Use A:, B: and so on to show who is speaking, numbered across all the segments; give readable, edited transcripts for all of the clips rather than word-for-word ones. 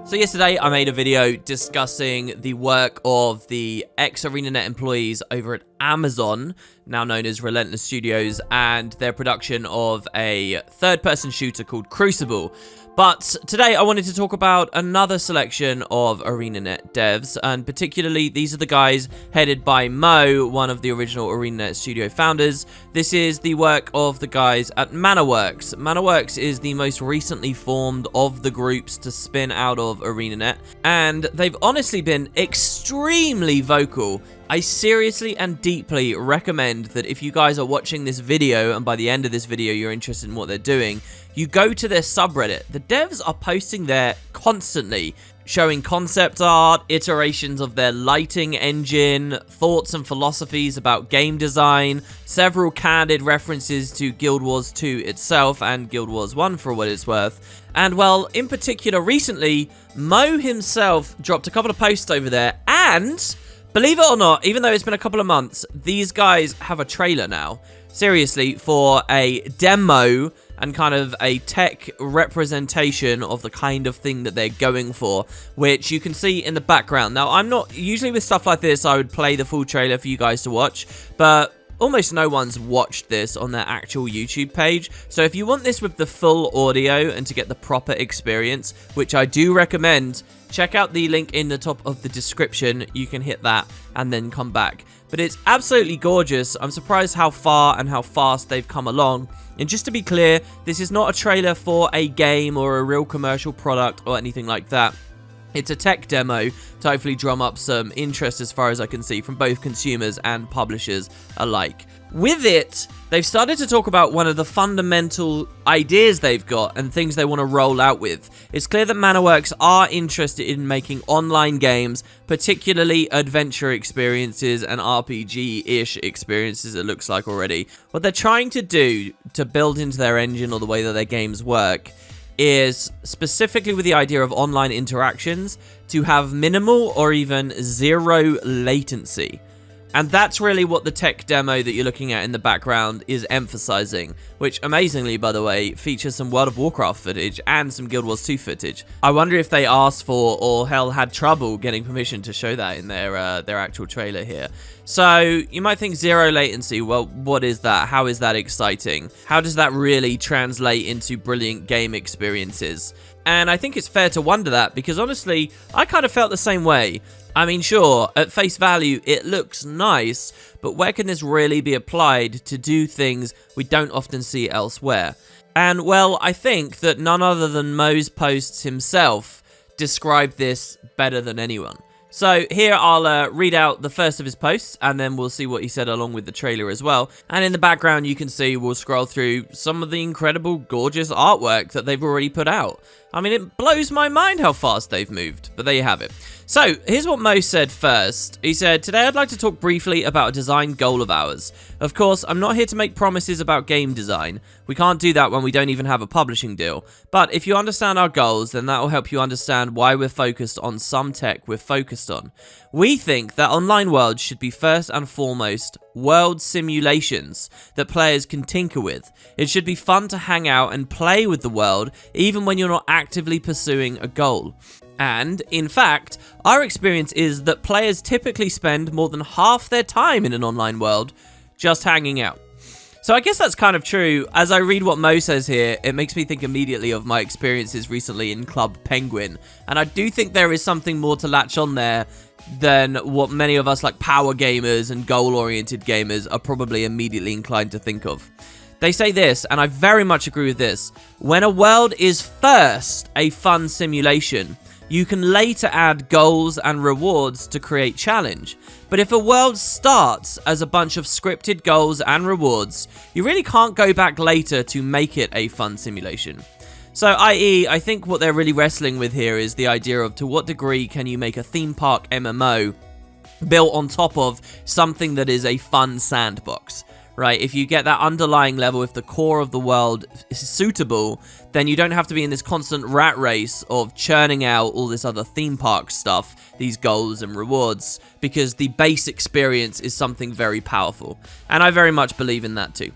A: So yesterday I made a video discussing the work of the ex-ArenaNet employees over at Amazon, now known as Relentless Studios, and their production of a third-person shooter called Crucible. But today I wanted to talk about another selection of ArenaNet devs, and particularly these are the guys headed by Mo, one of the original ArenaNet Studio founders. This is the work of the guys at ManaWorks. ManaWorks is the most recently formed of the groups to spin out of ArenaNet, and they've honestly been extremely vocal. I seriously and deeply recommend that if you guys are watching this video and by the end of this video you're interested in what they're doing, you go to their subreddit. The devs are posting there constantly, showing concept art, iterations of their lighting engine, thoughts and philosophies about game design, several candid references to Guild Wars 2 itself and Guild Wars 1 for what it's worth. And well, in particular recently, Mo himself dropped a couple of posts over there, and believe it or not, even though it's been a couple of months, these guys have a trailer now. Seriously, for a demo and kind of a tech representation of the kind of thing that they're going for, which you can see in the background. Now, I'm not, usually with stuff like this, I would play the full trailer for you guys to watch, but almost no one's watched this on their actual YouTube page. So if you want this with the full audio and to get the proper experience, which I do recommend, check out the link in the top of the description. You can hit that and then come back. But it's absolutely gorgeous. I'm surprised how far and how fast they've come along. And just to be clear, this is not a trailer for a game or a real commercial product or anything like that. It's a tech demo to hopefully drum up some interest, as far as I can see, from both consumers and publishers alike. With it, they've started to talk about one of the fundamental ideas they've got and things they want to roll out with. It's clear that ManaWorks are interested in making online games, particularly adventure experiences and RPG-ish experiences, it looks like already. What they're trying to do to build into their engine or the way that their games work is, specifically with the idea of online interactions, to have minimal or even zero latency. And that's really what the tech demo that you're looking at in the background is emphasizing, which amazingly, by the way, features some World of Warcraft footage and some Guild Wars 2 footage. I wonder if they asked for, or hell, had trouble getting permission to show that in their actual trailer here. So you might think zero latency. Well, what is that? How is that exciting? How does that really translate into brilliant game experiences? And I think it's fair to wonder that, because honestly, I kind of felt the same way. I mean, sure, at face value, it looks nice, but where can this really be applied to do things we don't often see elsewhere? And, well, I think that none other than Mo's posts himself describe this better than anyone. So here I'll read out the first of his posts, and then we'll see what he said along with the trailer as well. And in the background, you can see we'll scroll through some of the incredible, gorgeous artwork that they've already put out. I mean, it blows my mind how fast they've moved, but there you have it. So, here's what Mo said first. He said, "Today I'd like to talk briefly about a design goal of ours. Of course, I'm not here to make promises about game design. We can't do that when we don't even have a publishing deal. But if you understand our goals, then that will help you understand why we're focused on some tech we're focused on. We think that online worlds should be first and foremost world simulations that players can tinker with. It should be fun to hang out and play with the world, even when you're not actively pursuing a goal. And, in fact, our experience is that players typically spend more than half their time in an online world just hanging out." So I guess that's kind of true. As I read what Mo says here, it makes me think immediately of my experiences recently in Club Penguin. And I do think there is something more to latch on there than what many of us like power gamers and goal-oriented gamers are probably immediately inclined to think of. They say this, and I very much agree with this: when a world is first a fun simulation, you can later add goals and rewards to create challenge. But if a world starts as a bunch of scripted goals and rewards, you really can't go back later to make it a fun simulation. So, i.e., I think what they're really wrestling with here is the idea of to what degree can you make a theme park MMO built on top of something that is a fun sandbox. Right, if you get that underlying level, if the core of the world is suitable, then you don't have to be in this constant rat race of churning out all this other theme park stuff, these goals and rewards, because the base experience is something very powerful. And I very much believe in that too.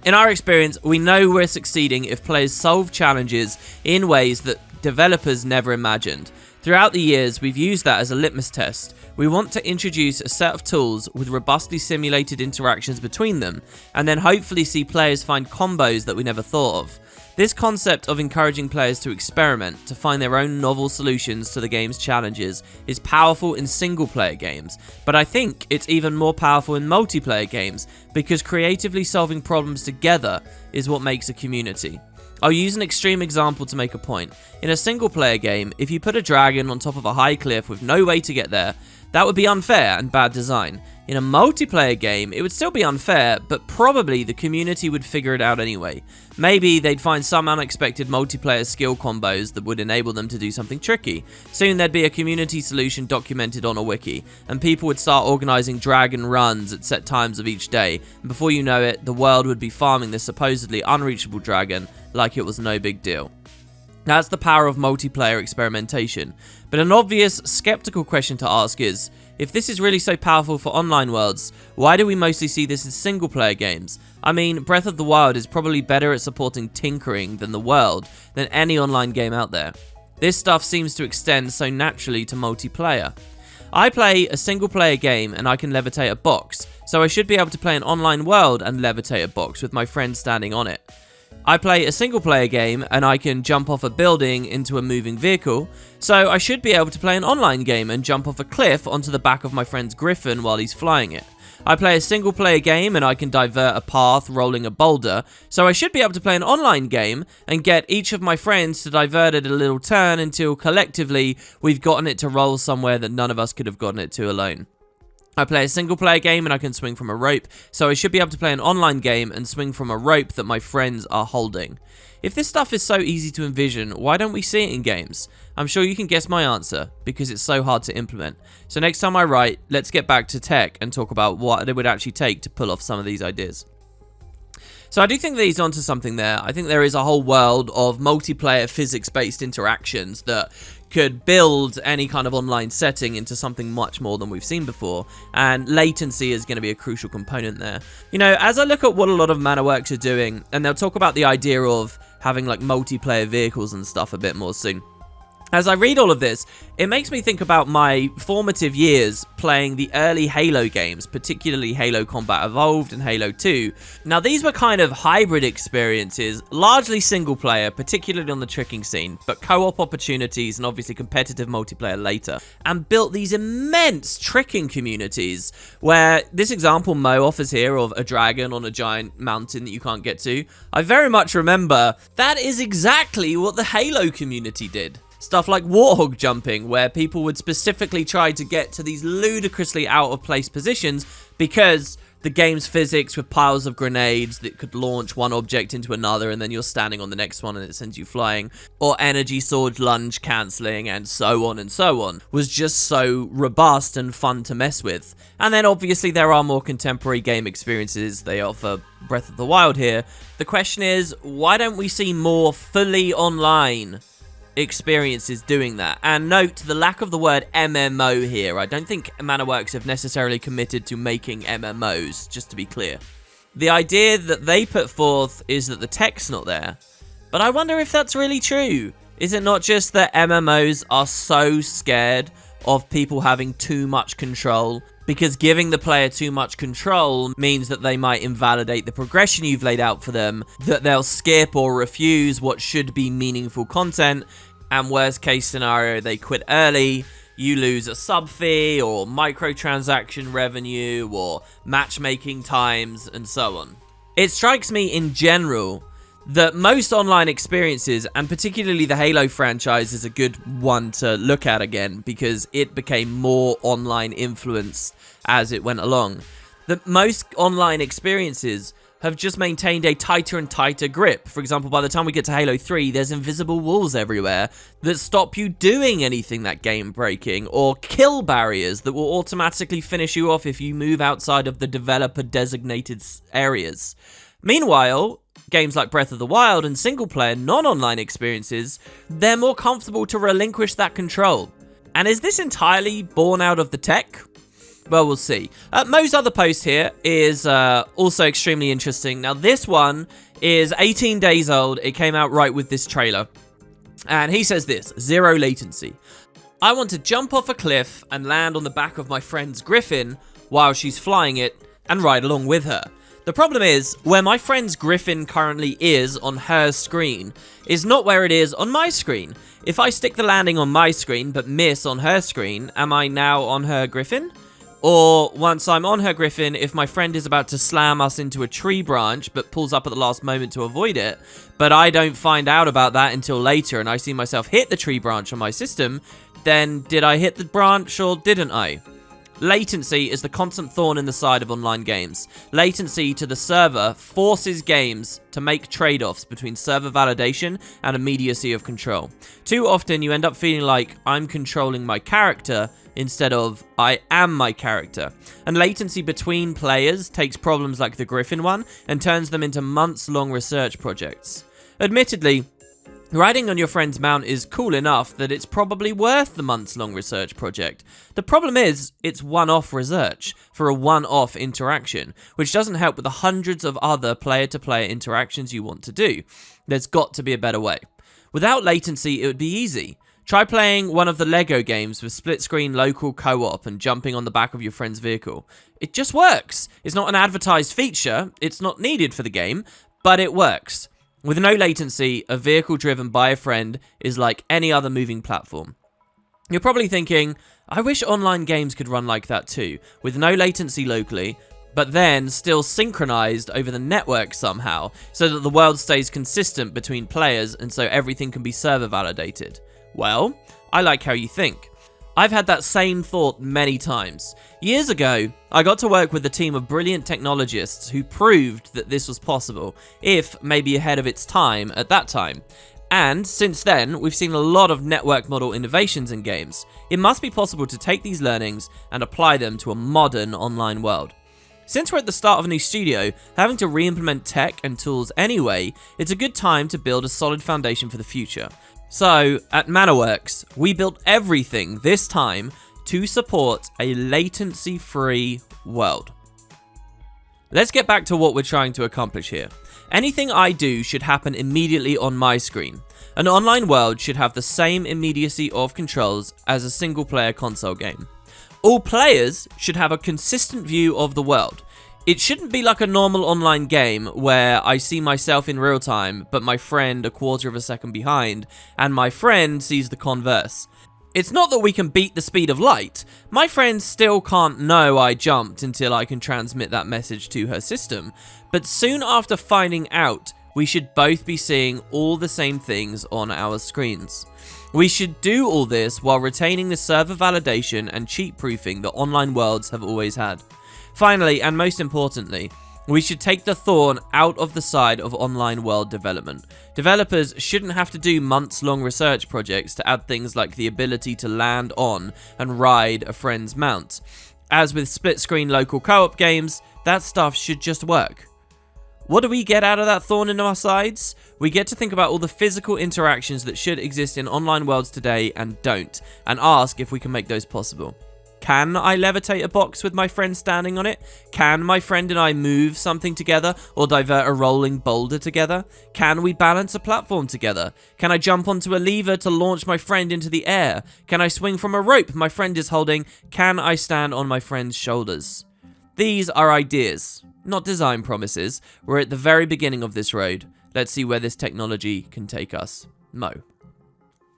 A: In our experience, we know we're succeeding if players solve challenges in ways that developers never imagined. Throughout the years, we've used that as a litmus test. We want to introduce a set of tools with robustly simulated interactions between them, and then hopefully see players find combos that we never thought of. This concept of encouraging players to experiment, to find their own novel solutions to the game's challenges, is powerful in single-player games, but I think it's even more powerful in multiplayer games, because creatively solving problems together is what makes a community. I'll use an extreme example to make a point. In a single-player game, if you put a dragon on top of a high cliff with no way to get there, that would be unfair and bad design. In a multiplayer game, it would still be unfair, but probably the community would figure it out anyway. Maybe they'd find some unexpected multiplayer skill combos that would enable them to do something tricky. Soon there'd be a community solution documented on a wiki, and people would start organizing dragon runs at set times of each day, and before you know it, the world would be farming this supposedly unreachable dragon like it was no big deal. That's the power of multiplayer experimentation. But an obvious, skeptical question to ask is, if this is really so powerful for online worlds, why do we mostly see this in single-player games? I mean, Breath of the Wild is probably better at supporting tinkering than the world than any online game out there. This stuff seems to extend so naturally to multiplayer. I play a single-player game and I can levitate a box, so I should be able to play an online world and levitate a box with my friend standing on it. I play a single-player game and I can jump off a building into a moving vehicle, so I should be able to play an online game and jump off a cliff onto the back of my friend's griffin while he's flying it. I play a single-player game and I can divert a path rolling a boulder, so I should be able to play an online game and get each of my friends to divert it a little turn until collectively we've gotten it to roll somewhere that none of us could have gotten it to alone. I play a single-player game and I can swing from a rope, so I should be able to play an online game and swing from a rope that my friends are holding. If this stuff is so easy to envision, why don't we see it in games? I'm sure you can guess my answer, because it's so hard to implement. So next time I write, let's get back to tech and talk about what it would actually take to pull off some of these ideas. So I do think that he's onto something there. I think there is a whole world of multiplayer physics-based interactions that could build any kind of online setting into something much more than we've seen before, and latency is going to be a crucial component there. You know, as I look at what a lot of ManaWorks are doing, and they'll talk about the idea of having like multiplayer vehicles and stuff a bit more soon. As I read all of this, it makes me think about my formative years playing the early Halo games, particularly Halo Combat Evolved and Halo 2. Now, these were kind of hybrid experiences, largely single player, particularly on the tricking scene, but co-op opportunities and obviously competitive multiplayer later, and built these immense tricking communities where this example Mo offers here of a dragon on a giant mountain that you can't get to, I very much remember that is exactly what the Halo community did. Stuff like warthog jumping, where people would specifically try to get to these ludicrously out-of-place positions because the game's physics with piles of grenades that could launch one object into another and then you're standing on the next one and it sends you flying, or energy sword lunge cancelling, and so on, was just so robust and fun to mess with. And then obviously there are more contemporary game experiences. They offer Breath of the Wild here. The question is, why don't we see more fully online experiences doing that? And note the lack of the word MMO here. I don't think ManaWorks have necessarily committed to making MMOs, just to be clear. The idea that they put forth is that the tech's not there, but I wonder if that's really true. Is it not just that MMOs are so scared of people having too much control, because giving the player too much control means that they might invalidate the progression you've laid out for them, that they'll skip or refuse what should be meaningful content, and worst case scenario, they quit early, you lose a sub fee, or microtransaction revenue, or matchmaking times, and so on. It strikes me in general that most online experiences, and particularly the Halo franchise is a good one to look at again, because it became more online influenced as it went along, that most online experiences have just maintained a tighter and tighter grip. For example, by the time we get to Halo 3, there's invisible walls everywhere that stop you doing anything that game-breaking, or kill barriers that will automatically finish you off if you move outside of the developer-designated areas. Meanwhile, games like Breath of the Wild and single-player non-online experiences, they're more comfortable to relinquish that control. And is this entirely born out of the tech? Well, we'll see. Mo's other post here is also extremely interesting. Now, this one is 18 days old. It came out right with this trailer. And he says this: zero latency. I want to jump off a cliff and land on the back of my friend's griffin while she's flying it and ride along with her. The problem is, where my friend's griffin currently is on her screen is not where it is on my screen. If I stick the landing on my screen but miss on her screen, am I now on her griffin? Or once I'm on her griffin, if my friend is about to slam us into a tree branch but pulls up at the last moment to avoid it, but I don't find out about that until later and I see myself hit the tree branch on my system, then did I hit the branch or didn't I? Latency is the constant thorn in the side of online games. Latency to the server forces games to make trade-offs between server validation and immediacy of control. Too often you end up feeling like I'm controlling my character instead of I am my character. And latency between players takes problems like the Griffin one and turns them into months-long research projects. Admittedly, riding on your friend's mount is cool enough that it's probably worth the months-long research project. The problem is, it's one-off research for a one-off interaction, which doesn't help with the hundreds of other player-to-player interactions you want to do. There's got to be a better way. Without latency, it would be easy. Try playing one of the Lego games with split-screen local co-op and jumping on the back of your friend's vehicle. It just works. It's not an advertised feature, it's not needed for the game, but it works. With no latency, a vehicle driven by a friend is like any other moving platform. You're probably thinking, I wish online games could run like that too, with no latency locally, but then still synchronized over the network somehow, so that the world stays consistent between players and so everything can be server validated. Well, I like how you think. I've had that same thought many times. Years ago, I got to work with a team of brilliant technologists who proved that this was possible, if maybe ahead of its time at that time. And since then, we've seen a lot of network model innovations in games. It must be possible to take these learnings and apply them to a modern online world. Since we're at the start of a new studio, having to re-implement tech and tools anyway, it's a good time to build a solid foundation for the future. So, at ManaWorks, we built everything this time to support a latency-free world. Let's get back to what we're trying to accomplish here. Anything I do should happen immediately on my screen. An online world should have the same immediacy of controls as a single-player console game. All players should have a consistent view of the world. It shouldn't be like a normal online game where I see myself in real time, but my friend a quarter of a second behind, and my friend sees the converse. It's not that we can beat the speed of light. My friend still can't know I jumped until I can transmit that message to her system. But soon after finding out, we should both be seeing all the same things on our screens. We should do all this while retaining the server validation and cheat-proofing that online worlds have always had. Finally, and most importantly, we should take the thorn out of the side of online world development. Developers shouldn't have to do months-long research projects to add things like the ability to land on and ride a friend's mount. As with split-screen local co-op games, that stuff should just work. What do we get out of that thorn in our sides? We get to think about all the physical interactions that should exist in online worlds today and don't, and ask if we can make those possible. Can I levitate a box with my friend standing on it? Can my friend and I move something together or divert a rolling boulder together? Can we balance a platform together? Can I jump onto a lever to launch my friend into the air? Can I swing from a rope my friend is holding? Can I stand on my friend's shoulders? These are ideas, not design promises. We're at the very beginning of this road. Let's see where this technology can take us. Mo.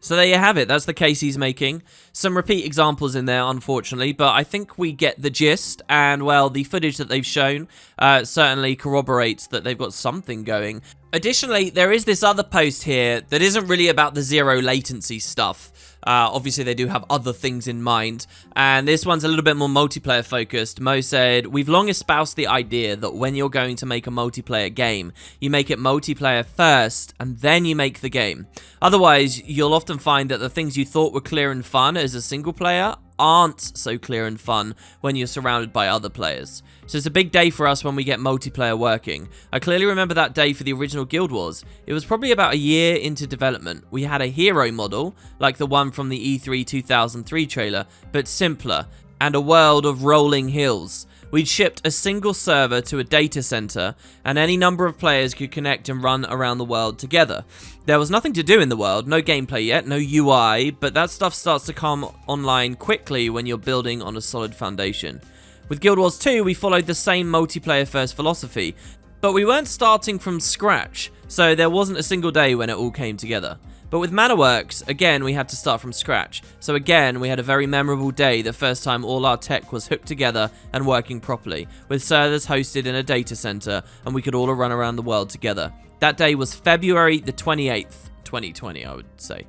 A: So there you have it, that's the case he's making. Some repeat examples in there, unfortunately, but I think we get the gist, and well, the footage that they've shown certainly corroborates that they've got something going. Additionally, there is this other post here that isn't really about the zero latency stuff. Obviously, they do have other things in mind, and this one's a little bit more multiplayer focused. Mo said, we've long espoused the idea that when you're going to make a multiplayer game, you make it multiplayer first, and then you make the game. Otherwise, you'll often find that the things you thought were clear and fun as a single player aren't so clear and fun when you're surrounded by other players. So it's a big day for us when we get multiplayer working. I clearly remember that day for the original Guild Wars. It was probably about a year into development. We had a hero model, like the one from the E3 2003 trailer, but simpler, and a world of rolling hills. We'd shipped a single server to a data center, and any number of players could connect and run around the world together. There was nothing to do in the world, no gameplay yet, no UI, but that stuff starts to come online quickly when you're building on a solid foundation. With Guild Wars 2, we followed the same multiplayer-first philosophy, but we weren't starting from scratch, so there wasn't a single day when it all came together. But with ManaWorks, again, we had to start from scratch. So again, we had a very memorable day the first time all our tech was hooked together and working properly, with servers hosted in a data center, and we could all run around the world together. That day was February the 28th, 2020, I would say.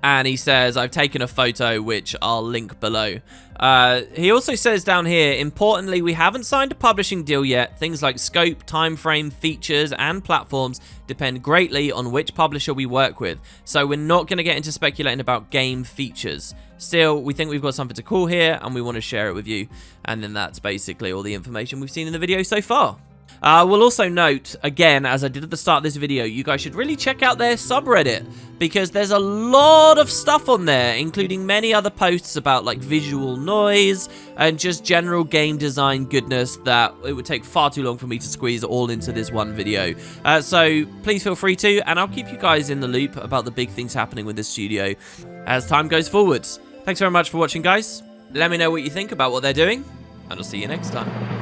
A: And he says, I've taken a photo, which I'll link below. He also says down here, importantly, we haven't signed a publishing deal yet. Things like scope, time frame, features, and platforms depend greatly on which publisher we work with. So we're not going to get into speculating about game features. Still, we think we've got something to cool here, and we want to share it with you. And then that's basically all the information we've seen in the video so far. We'll also note, again, as I did at the start of this video, you guys should really check out their subreddit, because there's a lot of stuff on there, including many other posts about like visual noise and just general game design goodness that it would take far too long for me to squeeze all into this one video. So please feel free to, and I'll keep you guys in the loop about the big things happening with this studio as time goes forwards. Thanks very much for watching, guys. Let me know what you think about what they're doing, and I'll see you next time.